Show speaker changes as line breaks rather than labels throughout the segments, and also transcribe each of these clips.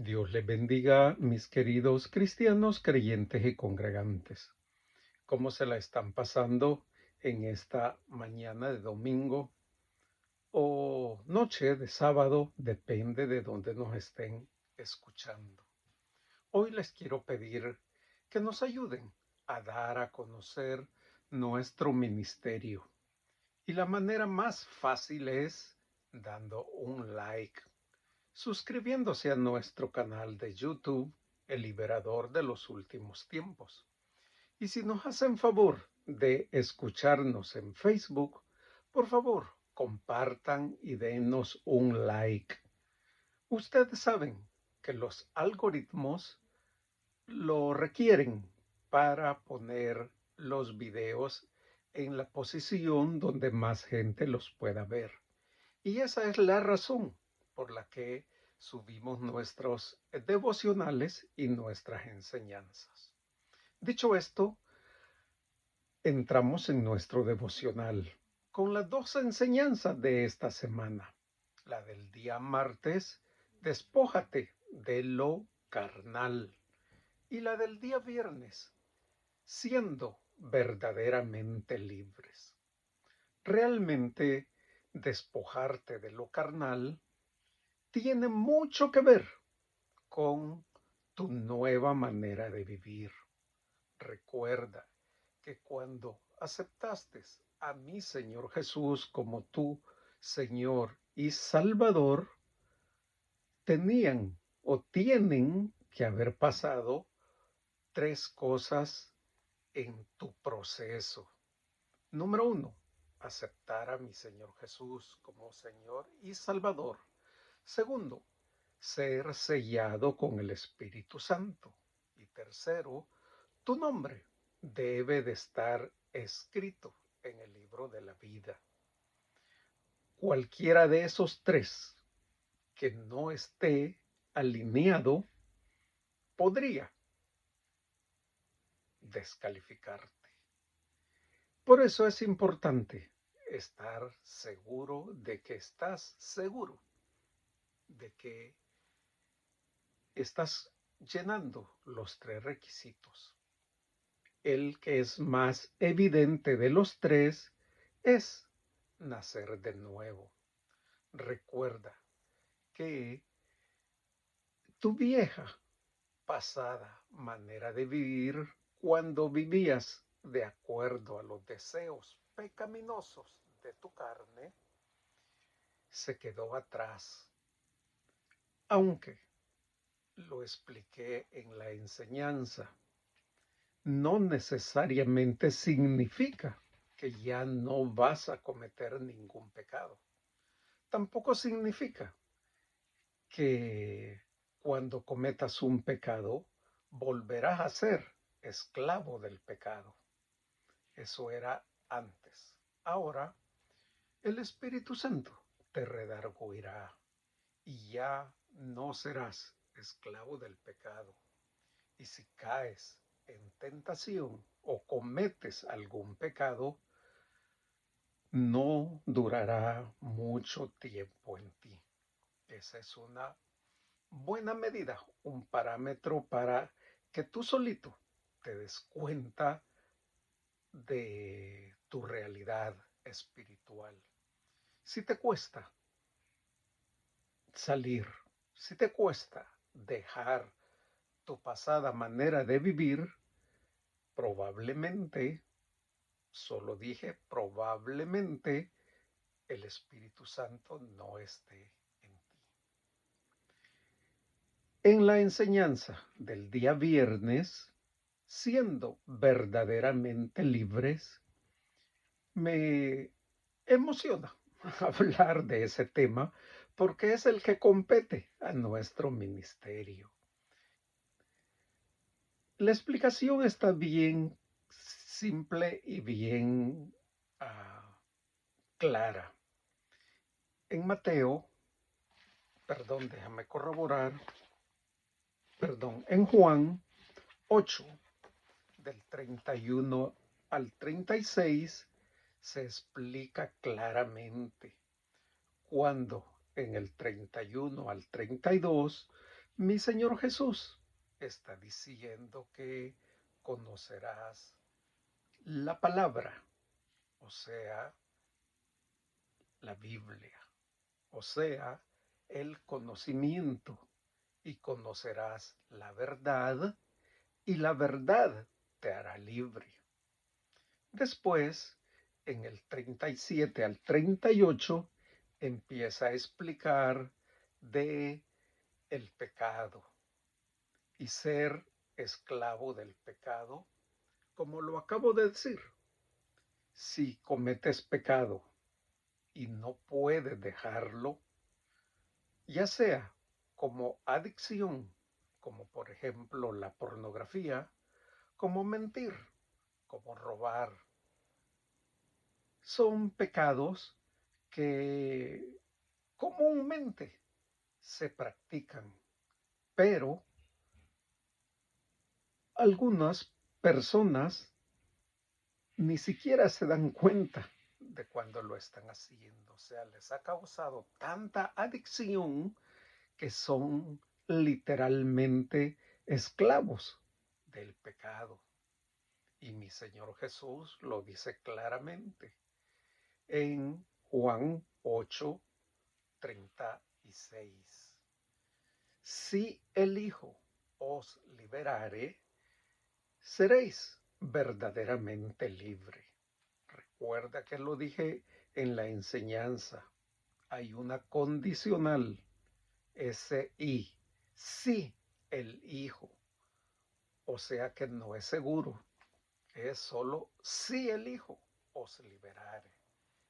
Dios les bendiga, mis queridos cristianos, creyentes y congregantes. ¿Cómo se la están pasando en esta mañana de domingo o noche de sábado? Depende de dónde nos estén escuchando. Hoy les quiero pedir que nos ayuden a dar a conocer nuestro ministerio. Y la manera más fácil es dando un like, suscribiéndose a nuestro canal de YouTube, El Liberador de los Últimos Tiempos. Y si nos hacen favor de escucharnos en Facebook, por favor, compartan y denos un like. Ustedes saben que los algoritmos lo requieren para poner los videos en la posición donde más gente los pueda ver. Y esa es la razón por la que subimos nuestros devocionales y nuestras enseñanzas. Dicho esto, entramos en nuestro devocional con las dos enseñanzas de esta semana. La del día martes, despójate de lo carnal. Y la del día viernes, siendo verdaderamente libres. Realmente, despojarte de lo carnal tiene mucho que ver con tu nueva manera de vivir. Recuerda que cuando aceptaste a mi Señor Jesús como tu Señor y Salvador, tenían o tienen que haber pasado tres cosas en tu proceso. Número uno, aceptar a mi Señor Jesús como Señor y Salvador. Segundo, ser sellado con el Espíritu Santo. Y tercero, tu nombre debe de estar escrito en el libro de la vida. Cualquiera de esos tres que no esté alineado podría descalificarte. Por eso es importante estar seguro de que estás seguro, de que estás llenando los tres requisitos. El que es más evidente de los tres es nacer de nuevo. Recuerda que tu vieja pasada manera de vivir, cuando vivías de acuerdo a los deseos pecaminosos de tu carne, se quedó atrás. Aunque lo expliqué en la enseñanza, no necesariamente significa que ya no vas a cometer ningún pecado. Tampoco significa que cuando cometas un pecado volverás a ser esclavo del pecado. Eso era antes. Ahora el Espíritu Santo te redarguirá y ya no serás esclavo del pecado. Y si caes en tentación o cometes algún pecado, no durará mucho tiempo en ti. Esa es una buena medida, un parámetro para que tú solito te des cuenta de tu realidad espiritual. Si te cuesta salir, si te cuesta dejar tu pasada manera de vivir, probablemente, solo dije probablemente, el Espíritu Santo no esté en ti. En la enseñanza del día viernes, siendo verdaderamente libres, me emociona hablar de ese tema porque es el que compete a nuestro ministerio. La explicación está bien simple y bien clara. En Mateo, perdón, déjame corroborar, perdón, en Juan 8, del 31 al 36, se explica claramente cuando en el 31 al 32 Mi Señor Jesús está diciendo que conocerás la palabra, o sea, la Biblia, o sea, el conocimiento, y conocerás la verdad, y la verdad te hará libre. Después, en el 37 al 38, empieza a explicar de el pecado y ser esclavo del pecado, como lo acabo de decir. Si cometes pecado y no puedes dejarlo, ya sea como adicción, como por ejemplo la pornografía, como mentir, como robar, son pecados que comúnmente se practican, pero algunas personas ni siquiera se dan cuenta de cuando lo están haciendo. O sea, les ha causado tanta adicción que son literalmente esclavos del pecado. Y mi Señor Jesús lo dice claramente en Juan 8:36. Si el Hijo os liberare, seréis verdaderamente libre. Recuerda que lo dije en la enseñanza. Hay una condicional, ese y. Si el Hijo. O sea que no es seguro. Es solo si el Hijo os liberare.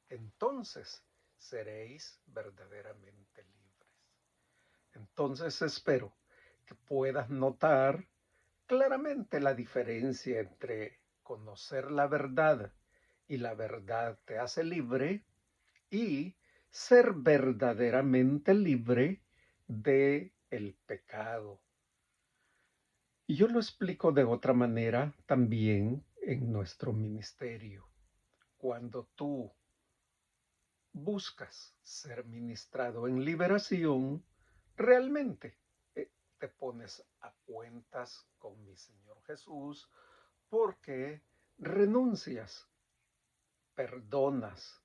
Entonces seréis verdaderamente libres. Entonces espero que puedas notar claramente la diferencia entre conocer la verdad y la verdad te hace libre y ser verdaderamente libre de el pecado. Y yo lo explico de otra manera también en nuestro ministerio. Cuando tú buscas ser ministrado en liberación, realmente te pones a cuentas con mi Señor Jesús porque renuncias, perdonas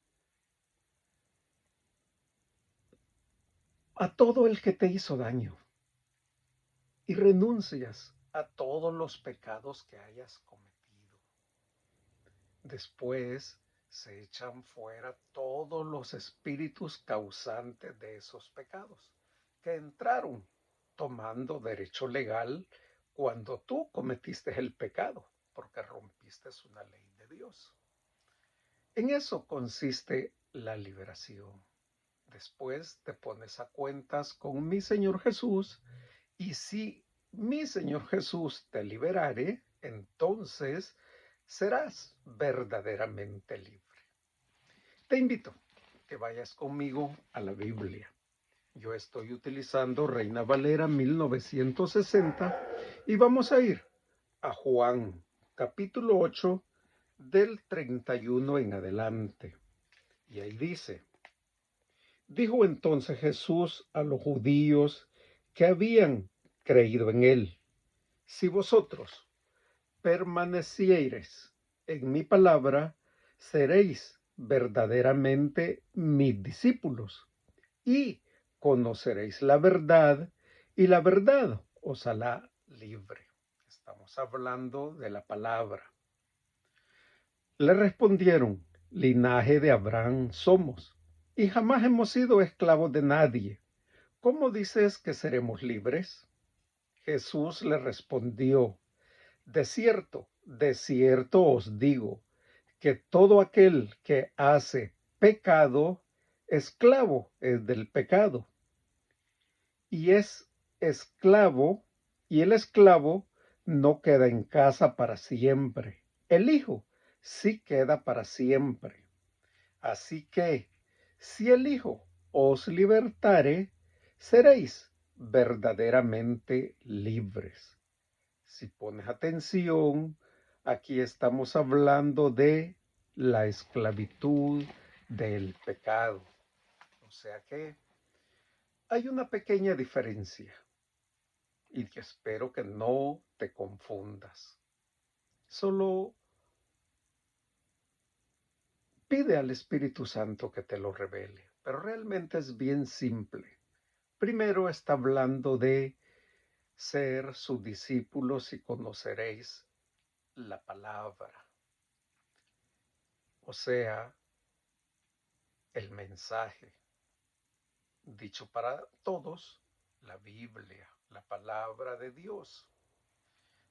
a todo el que te hizo daño y renuncias a todos los pecados que hayas cometido. Después se echan fuera todos los espíritus causantes de esos pecados que entraron tomando derecho legal cuando tú cometiste el pecado, porque rompiste una ley de Dios. En eso consiste la liberación. Después te pones a cuentas con mi Señor Jesús y si mi Señor Jesús te liberare, entonces serás verdaderamente libre. Te invito a que vayas conmigo a la Biblia. Yo estoy utilizando Reina Valera 1960 y vamos a ir a Juan capítulo 8 del 31 en adelante. Y ahí dice: dijo entonces Jesús a los judíos que habían creído en él: si vosotros permaneciereis en mi palabra, seréis verdaderamente mis discípulos y conoceréis la verdad, y la verdad os hará libre. Estamos hablando de la palabra. Le respondieron: linaje de Abraham somos, y jamás hemos sido esclavos de nadie. ¿Cómo dices que seremos libres? Jesús le respondió: de cierto os digo, que todo aquel que hace pecado, esclavo es del pecado. Y es esclavo, y el esclavo no queda en casa para siempre. El Hijo sí queda para siempre. Así que, si el Hijo os libertare, seréis verdaderamente libres. Si pones atención, aquí estamos hablando de la esclavitud del pecado. O sea que hay una pequeña diferencia. y que espero que no te confundas. Solo pide al Espíritu Santo que te lo revele, pero realmente es bien simple. Primero está hablando de ser sus discípulos y conoceréis la palabra, o sea, el mensaje dicho para todos, la Biblia, la palabra de Dios.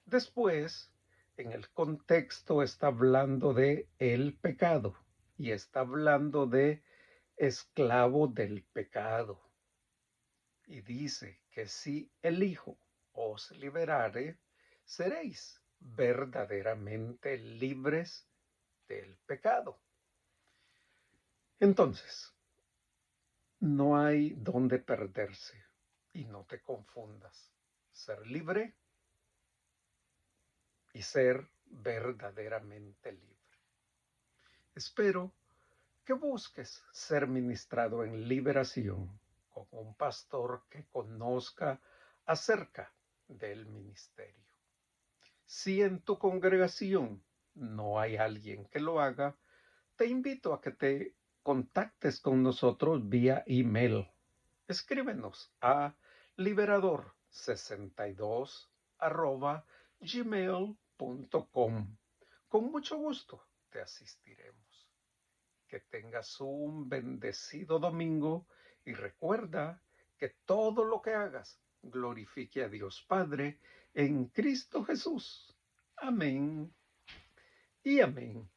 Después, en el contexto está hablando de el pecado y está hablando de esclavo del pecado. Y dice que si el Hijo os liberare, seréis verdaderamente libres del pecado. Entonces, no hay dónde perderse y no te confundas. Ser libre y ser verdaderamente libre. Espero que busques ser ministrado en liberación con un pastor que conozca acerca del ministerio. Si en tu congregación no hay alguien que lo haga, te invito a que te contactes con nosotros vía email. Escríbenos a liberador62@gmail.com. Con mucho gusto te asistiremos. Que tengas un bendecido domingo y recuerda que todo lo que hagas glorifique a Dios Padre en Cristo Jesús. Amén y amén.